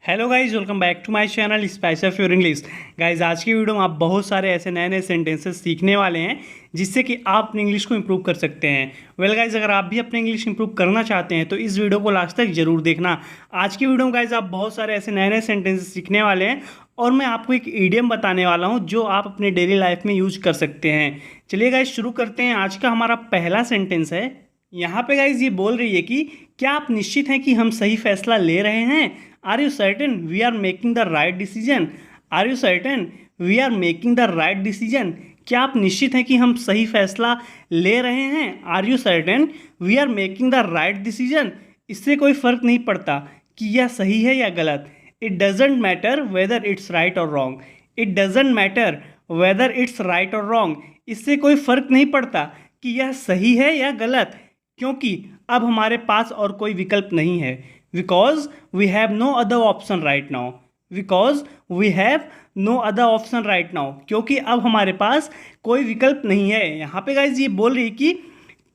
Hello guys, welcome back to my channel spice of your English. Guys, आज की video में आप बहुत सारे ऐसे नए नए सेंटेंसेस सीखने वाले हैं जिससे कि आप अपनी इंग्लिश को इंप्रूव कर सकते हैं। वेल गाइज, अगर आप भी अपनी इंग्लिश इंप्रूव करना चाहते हैं तो इस वीडियो को लास्ट तक जरूर देखना। आज की वीडियो में गाइज आप बहुत सारे ऐसे नए नए सेंटेंसेस सीखने वाले हैं और मैं आपको एक इडियम बताने वाला हूँ जो आप अपने डेली लाइफ में यूज कर सकते हैं। चलिए गाइज शुरू करते हैं। आज का हमारा पहला सेंटेंस है। यहाँ पे गाइज ये बोल रही है कि क्या आप निश्चित हैं कि हम सही फैसला ले रहे हैं? Are you certain we are making the right decision? Are you certain we are making the right decision? क्या आप निश्चित हैं कि हम सही फैसला ले रहे हैं? Are you certain we are making the right decision? इससे कोई फर्क नहीं पड़ता कि यह सही है या गलत। It doesn't matter whether it's right और wrong. It doesn't matter whether it's right और रॉन्ग। इससे कोई फर्क नहीं पड़ता कि यह सही है या गलत, क्योंकि अब हमारे पास और कोई विकल्प नहीं है। Because we have no other option right now. Because we have no other option right now, क्योंकि अब हमारे पास कोई विकल्प नहीं है। यहाँ पे गाइज ये बोल रही कि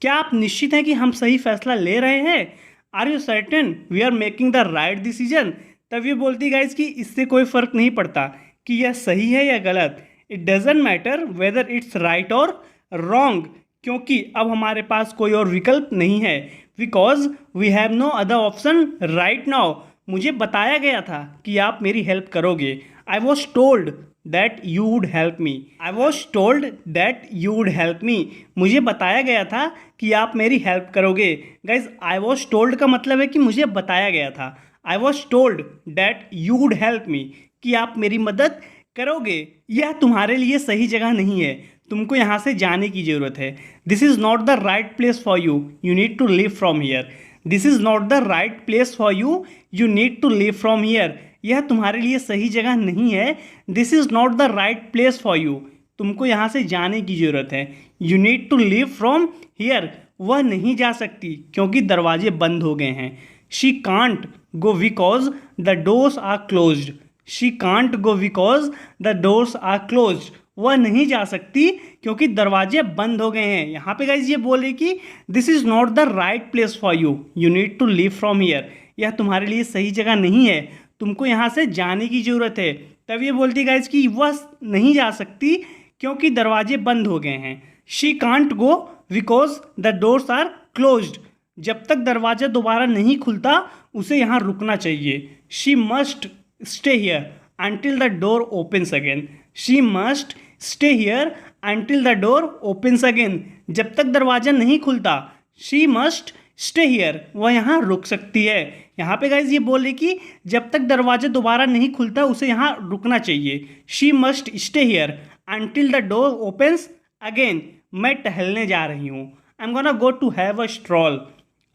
क्या आप निश्चित हैं कि हम सही फैसला ले रहे हैं? Are you certain we are making the right decision? तब ये बोलती गाइज कि इससे कोई फर्क नहीं पड़ता कि यह सही है या गलत। It doesn't matter whether it's right और रॉन्ग, क्योंकि अब हमारे पास कोई और विकल्प नहीं है। Because we have no other option right now. मुझे बताया गया था कि आप मेरी हेल्प करोगे। I was told that you would help me. I was told that you would help me. मुझे बताया गया था कि आप मेरी हेल्प करोगे। गाइज, आई वॉज टोल्ड का मतलब है कि मुझे बताया गया था। आई was told that you would help मी, कि आप मेरी मदद करोगे। यह तुम्हारे लिए सही जगह नहीं है, तुमको यहाँ से जाने की ज़रूरत है। This is not the right place for you, you need to leave from here. This is not the right place for you, you need to leave from here. यह तुम्हारे लिए सही जगह नहीं है। This is not the right place for you, तुमको यहाँ से जाने की ज़रूरत है। You need to leave from here, वह नहीं जा सकती क्योंकि दरवाजे बंद हो गए हैं। She can't go because the doors are closed. She can't go because the doors are closed. वह नहीं जा सकती क्योंकि दरवाजे बंद हो गए हैं। यहाँ पे गाइज ये बोल रही कि this is not the right place for you, you need to leave from here. यह तुम्हारे लिए सही जगह नहीं है, तुमको यहाँ से जाने की ज़रूरत है। तब ये बोलती गाइज कि वह नहीं जा सकती क्योंकि दरवाजे बंद हो गए हैं। She can't go because the doors are closed. जब तक दरवाजा दोबारा नहीं खुलता उसे यहाँ रुकना चाहिए। She must stay here until the door opens again. She must stay here until the door opens again. जब तक दरवाजा नहीं खुलता she must stay here, वह यहाँ रुक सकती है। यहाँ पे गाइज ये बोल रही कि जब तक दरवाजा दोबारा नहीं खुलता उसे यहाँ रुकना चाहिए। she must stay here until the door opens again. मैं टहलने जा रही हूँ। I'm gonna go to have a stroll.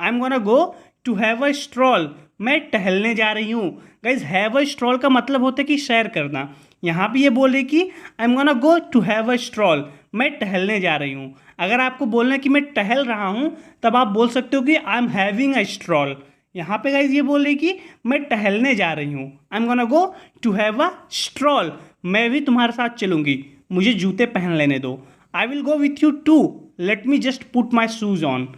I'm gonna go to have a stroll. मैं टहलने जा रही हूँ। गाइज, हैव अ स्ट्रॉल का मतलब होता है कि सैर करना। यहाँ पे ये बोल रही कि I am gonna go to have a stroll, मैं टहलने जा रही हूँ। अगर आपको बोलना है कि मैं टहल रहा हूँ तब आप बोल सकते हो कि I am having a stroll. यहाँ पे गाइज ये बोल रही कि मैं टहलने जा रही हूँ। I am gonna go to have a stroll, मैं भी तुम्हारे साथ चलूँगी, मुझे जूते पहन लेने दो। I will go with you too, let me just put my shoes on.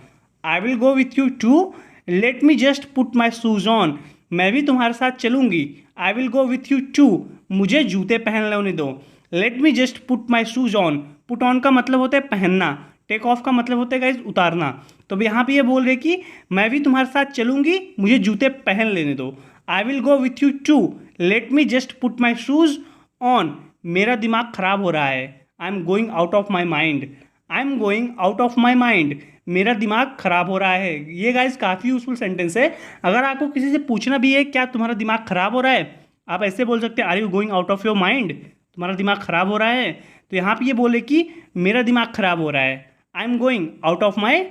I will go with you too, let me just put my shoes on, मैं भी तुम्हारे साथ चलूँगी। I will go with you too, मुझे जूते पहन लेने दो। Let me just put my shoes on, put on का मतलब होता है पहनना, टेक ऑफ का मतलब होता है गाइज उतारना। तो यहाँ पे ये बोल रहे कि मैं भी तुम्हारे साथ चलूँगी, मुझे जूते पहन लेने दो। I will go with you too, let me just put my shoes on, मेरा दिमाग ख़राब हो रहा है। I am going out of my mind. I am going out of my mind, मेरा दिमाग ख़राब हो रहा है। ये गाइस काफ़ी यूजफुल सेंटेंस है। अगर आपको किसी से पूछना भी है क्या तुम्हारा दिमाग ख़राब हो रहा है, आप ऐसे बोल सकते हैं are you going out of your mind, तुम्हारा दिमाग ख़राब हो रहा है। तो यहाँ पे ये बोले कि मेरा दिमाग ख़राब हो रहा है। I am going out of my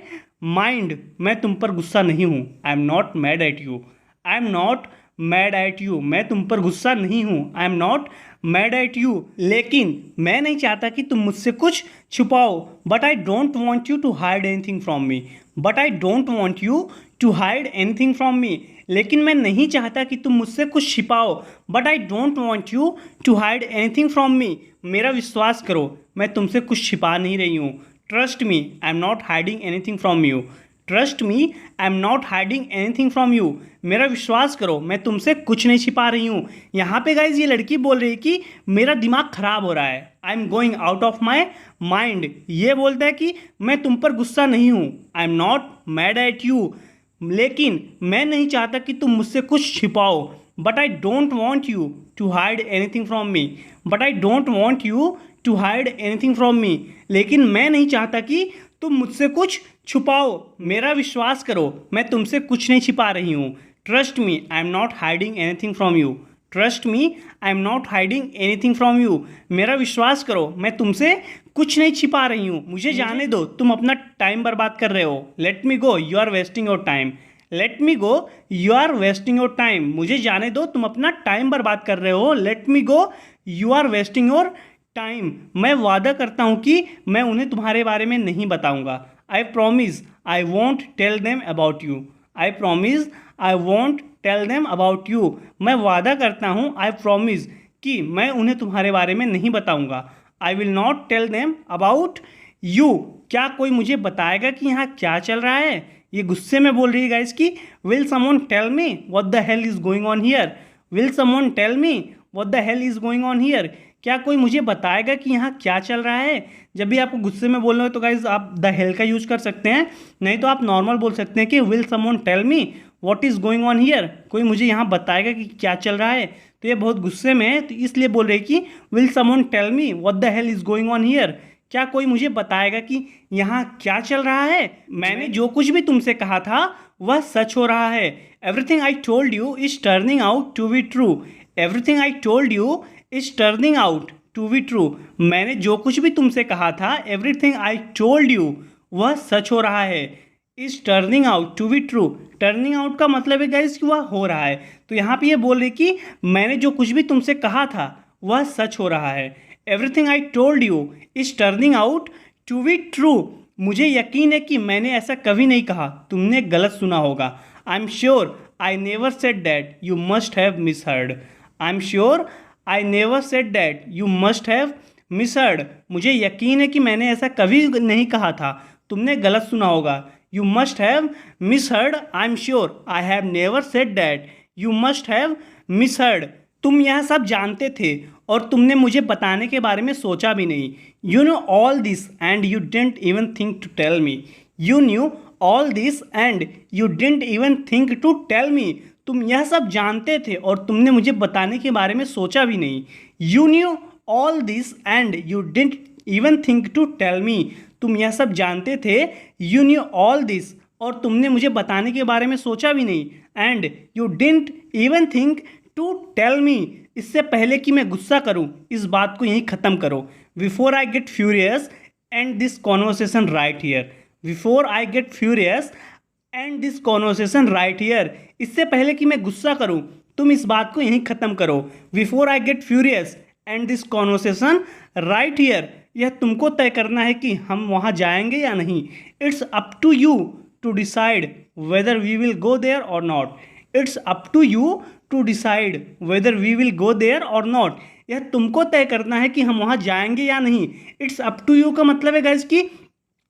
mind, मैं तुम पर गुस्सा नहीं हूँ। I am not mad at you. I am not mad at you, मैं तुम पर गुस्सा नहीं हूँ। I am not mad at you, लेकिन मैं नहीं चाहता कि तुम मुझसे कुछ छुपाओ। But I don't want you to hide anything from me. But I don't want you to hide anything from me, लेकिन मैं नहीं चाहता कि तुम मुझसे कुछ छिपाओ। But I don't want you to hide anything from me, मेरा विश्वास करो मैं तुमसे कुछ छिपा नहीं रही हूँ। Trust me, I am not hiding anything from you. Trust me, I am not hiding anything from you. मेरा विश्वास करो, मैं तुमसे कुछ नहीं छिपा रही हूँ। यहाँ पे गाइज ये लड़की बोल रही है कि मेरा दिमाग खराब हो रहा है, I am going out of my mind. ये बोलता है कि मैं तुम पर गुस्सा नहीं हूँ, I am not mad at you, लेकिन मैं नहीं चाहता कि तुम मुझसे कुछ छिपाओ। But I don't want you to hide anything from me, but I don't want you to hide anything from me, लेकिन मैं नहीं चाहता कि तुम मुझसे कुछ छुपाओ। मेरा विश्वास करो, मैं तुमसे कुछ नहीं छिपा रही हूँ। Trust me, I am not hiding anything from you. Trust me, I am not hiding anything from you. मेरा विश्वास करो, मैं तुमसे कुछ नहीं छिपा रही हूँ। मुझे जाने दो, तुम अपना टाइम बर्बाद कर रहे हो। Let me go, you are wasting your time. Let me go, you are wasting your time. मुझे जाने दो, तुम अपना टाइम बर्बाद कर रहे हो। Let me go, you are wasting your time. मैं वादा करता हूँ कि मैं उन्हें तुम्हारे बारे में नहीं बताऊँगा। I promise I won't tell them about you. I promise I won't tell them about you. मैं वादा करता हूँ, आई प्रॉमिस, कि मैं उन्हें तुम्हारे बारे में नहीं बताऊँगा। I will not tell them about you. क्या कोई मुझे बताएगा कि यहाँ क्या चल रहा है? ये गुस्से में बोल रही है गाइस कि will someone tell me what the hell is going on here. Will someone tell me what the hell is going on here. क्या कोई मुझे बताएगा कि यहाँ क्या चल रहा है? जब भी आपको गुस्से में बोलना हो तो गाइज आप द हेल का यूज़ कर सकते हैं, नहीं तो आप नॉर्मल बोल सकते हैं कि will someone tell me what is going on here. कोई मुझे यहाँ बताएगा कि क्या चल रहा है। तो ये बहुत गुस्से में है, तो इसलिए बोल रहे हैं कि will someone tell me what the hell is going on here. क्या कोई मुझे बताएगा कि यहाँ क्या चल रहा है? मैंने जो कुछ भी तुमसे कहा था वह सच हो रहा है। Everything I told you is turning out to be true. Everything I told you is turning out to be true. मैंने जो कुछ भी तुमसे कहा था, एवरीथिंग आई टोल्ड यू, वह सच हो रहा है। Is turning out to be true. Turning out का मतलब है गाइस कि वह हो रहा है। तो यहाँ पे ये बोल रही कि मैंने जो कुछ भी तुमसे कहा था वह सच हो रहा है। Everything I told you is turning out to be true. मुझे यकीन है कि मैंने ऐसा कभी नहीं कहा, तुमने गलत सुना होगा। I am sure I never said that, you must have misheard. I am sure I never said that, you must have misheard. मुझे यकीन है कि मैंने ऐसा कभी नहीं कहा था, तुमने गलत सुना होगा। You must have misheard. I am sure I have never said that, you must have misheard. तुम यह सब जानते थे और तुमने मुझे बताने के बारे में सोचा भी नहीं। You know all this and you didn't even think to tell me. You knew all this and you didn't even think to tell me. तुम यह सब जानते थे और तुमने मुझे बताने के बारे में सोचा भी नहीं। You knew all this and you didn't even think to tell me. तुम यह सब जानते थे, यू न्यू ऑल दिस, और तुमने मुझे बताने के बारे में सोचा भी नहीं। And you didn't even think to tell me. इससे पहले कि मैं गुस्सा करूं, इस बात को यहीं ख़त्म करो। Before I get furious and this conversation right here. Before I get furious and this conversation right here. इससे पहले कि मैं गुस्सा करूं, तुम इस बात को यहीं ख़त्म करो। Before I get furious and this conversation right here. यह तुमको तय करना है कि हम वहाँ जाएंगे या नहीं। It's up to you to decide whether we will go there और not. It's up to you to decide whether we will go there और नॉट। यह तुमको तय करना है कि हम वहाँ जाएंगे या नहीं। इट्स अप टू यू का मतलब है गाइस कि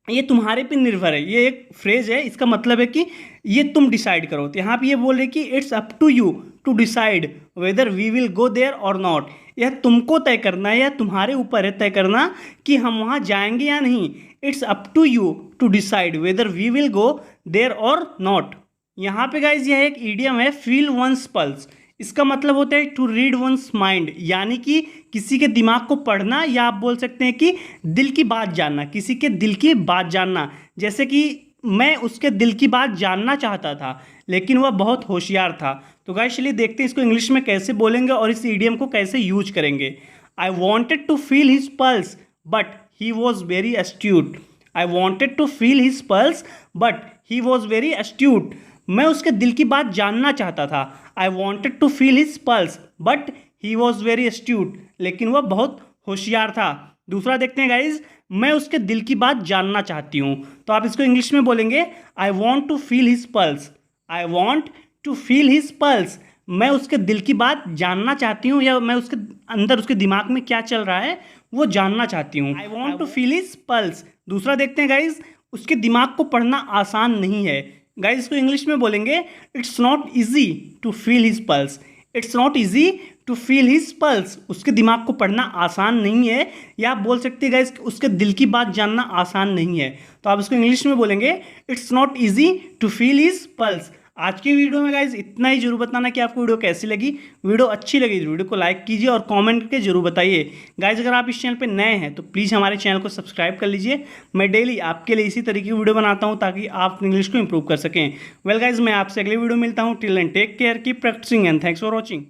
ये तुम्हारे पे निर्भर है। ये एक फ्रेज है, इसका मतलब है कि ये तुम डिसाइड करो। तो यहाँ पे ये बोल रहे कि it's up to you to decide whether we will go there और नॉट। यह तुमको तय करना है, यह तुम्हारे ऊपर है तय करना कि हम वहाँ जाएंगे या नहीं। It's up to you to decide whether we will go there और नॉट। यहाँ पे गाइज यह एक ईडियम है, फील वंस पल्स। इसका मतलब होता है टू रीड वंस माइंड, यानी कि किसी के दिमाग को पढ़ना, या आप बोल सकते हैं कि दिल की बात जानना, किसी के दिल की बात जानना। जैसे कि मैं उसके दिल की बात जानना चाहता था लेकिन वह बहुत होशियार था। तो गाइस चलिए देखते हैं इसको इंग्लिश में कैसे बोलेंगे और इस ईडियम को कैसे यूज करेंगे। I wanted to feel his pulse but he was very astute. I wanted to feel his pulse but he was very astute. मैं उसके दिल की बात जानना चाहता था। I wanted to feel his pulse but he was very astute, लेकिन वह बहुत होशियार था। दूसरा देखते हैं गाइज, मैं उसके दिल की बात जानना चाहती हूँ। तो आप इसको इंग्लिश में बोलेंगे I want to feel his pulse. I want to feel his pulse. मैं उसके दिल की बात जानना चाहती हूँ, या मैं उसके अंदर उसके दिमाग में क्या चल रहा है वो जानना चाहती हूँ। I want to feel his pulse. दूसरा देखते हैं गाइज, उसके दिमाग को पढ़ना आसान नहीं है। गाइज इसको इंग्लिश में बोलेंगे it's not easy to feel his pulse. It's not easy to feel his pulse. उसके दिमाग को पढ़ना आसान नहीं है, या आप बोल सकते हैं गाइज उसके दिल की बात जानना आसान नहीं है। तो आप इसको इंग्लिश में बोलेंगे it's not easy to feel his pulse. आज की वीडियो में गाइज इतना ही। जरूर बताना कि आपको वीडियो कैसी लगी। वीडियो अच्छी लगी तो वीडियो को लाइक कीजिए और कमेंट करके जरूर बताइए। गाइज अगर आप इस चैनल पे नए हैं तो प्लीज़ हमारे चैनल को सब्सक्राइब कर लीजिए। मैं डेली आपके लिए इसी तरीके की वीडियो बनाता हूँ ताकि आप इंग्लिश को इंप्रूव कर सकें। वेल गाइज मैं आपसे अगली वीडियो मिलता हूँ। Till then take care, keep practising and thanks for watching.